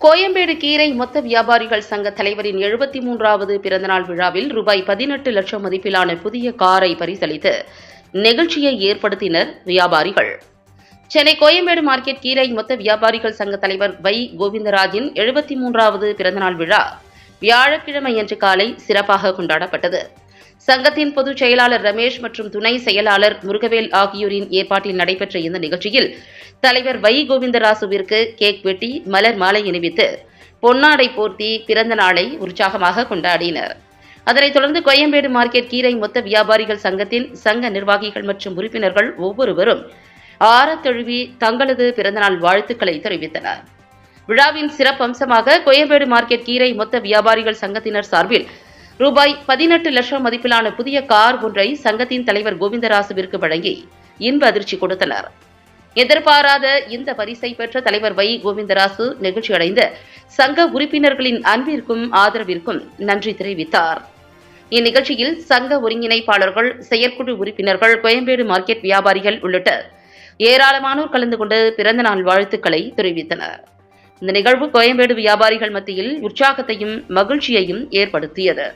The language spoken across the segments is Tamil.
கோயம்பேடு கீரை மொத்த வியாபாரிகள் சங்க தலைவரின் 73வது பிறந்தநாள் விழாவில் ரூபாய் 18 லட்சம் மதிப்பிலான புதிய காரை பரிசளித்து நிகழ்ச்சியை ஏற்படுத்தினர் வியாபாரிகள். சென்னை கோயம்பேடு மார்க்கெட் கீரை மொத்த வியாபாரிகள் சங்க தலைவர் வை. கோவிந்தராஜின் 73வது பிறந்தநாள் விழா வியாழக்கிழமையன்று காலை சிறப்பாக கொண்டாடப்பட்டது. சங்கத்தின் பொதுச் செயலாளர் ரமேஷ் மற்றும் துணை செயலாளர் முருகவேல் ஆகியோரின் ஏற்பாட்டில் நடைபெற்ற இந்த நிகழ்ச்சியில் தலைவர் வை. கோவிந்தராசுவிற்கு கேக் வெட்டி மலர் மாலை அணிவித்து பொன்னாடை போர்த்தி பிறந்த நாளை உற்சாகமாக கொண்டாடினர். அதனைத் தொடர்ந்து கோயம்பேடு மார்க்கெட் கீரை மொத்த வியாபாரிகள் சங்கத்தின் சங்க நிர்வாகிகள் மற்றும் உறுப்பினர்கள் ஒவ்வொருவரும் ஆரத்தழுவி தங்களது பிறந்தநாள் வாழ்த்துக்களை தெரிவித்தனர். விழாவின் சிறப்பம்சமாக கோயம்பேடு மார்க்கெட் கீரை மொத்த வியாபாரிகள் சங்கத்தினர் சார்பில் ரூபாய் 18 லட்சம் மதிப்பிலான புதிய கார் ஒன்றை சங்கத்தின் தலைவர் கோவிந்தராசுவிற்கு வழங்கி இன்ப அதிர்ச்சி கொடுத்தனர். எதிர்பாராத இந்த பரிசை பெற்ற தலைவர் வை. கோவிந்தராசு நெகிழ்ச்சியடைந்து சங்க உறுப்பினர்களின் அன்பிற்கும் ஆதரவிற்கும் நன்றி தெரிவித்தார். இந்நிகழ்ச்சியில் சங்க ஒருங்கிணைப்பாளர்கள், செயற்குழு உறுப்பினர்கள், கோயம்பேடு மார்க்கெட் வியாபாரிகள் உள்ளிட்ட ஏராளமானோர் கலந்து கொண்டு பிறந்தநாள் வாழ்த்துக்களை தெரிவித்தனர். இந்த நிகழ்வு கோயம்பேடு வியாபாரிகள் மத்தியில் உற்சாகத்தையும் மகிழ்ச்சியையும் ஏற்படுத்தியது.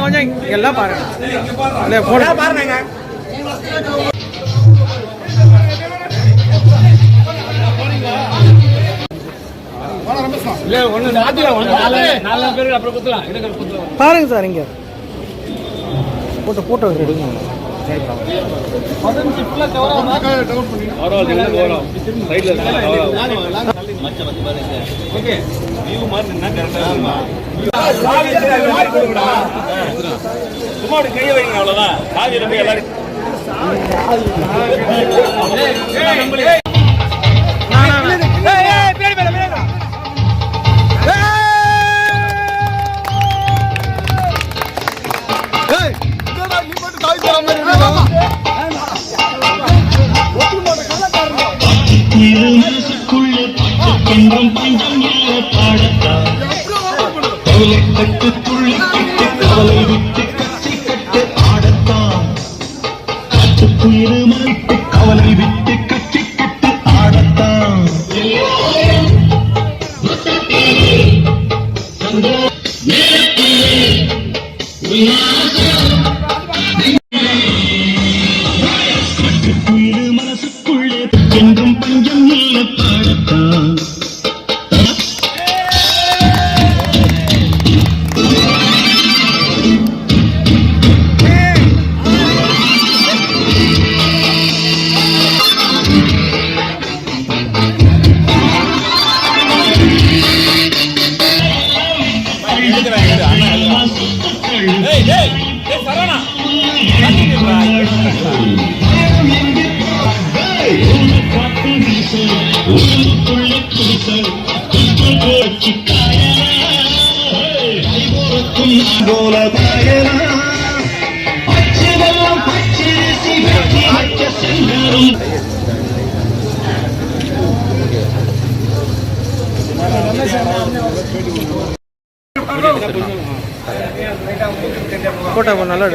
கொஞ்சம் எல்லாம் பாருங்க பாருங்க பாருங்க சார். இங்க போட்டோ எடுங்க. சும்மா கையை வைங்க, அவ்வளவுதான். காவி நம்பி எல்லாரும் என்றும் பஞ்சம் இல்லை பாடத்தான் கட்டு துள்ளி கட்டு கவலை விட்டு கட்டி கட்டு ஆடத்தான் காட்டுக்குயிரு மறைத்து கவலை விட்டு கட்டி கட்டு ஆடத்தான் காட்டுக்குயிரு மனசுக்குள்ளே என்றும் பஞ்சம் இல்லை பாடத்தான் போட்டோ நல்லா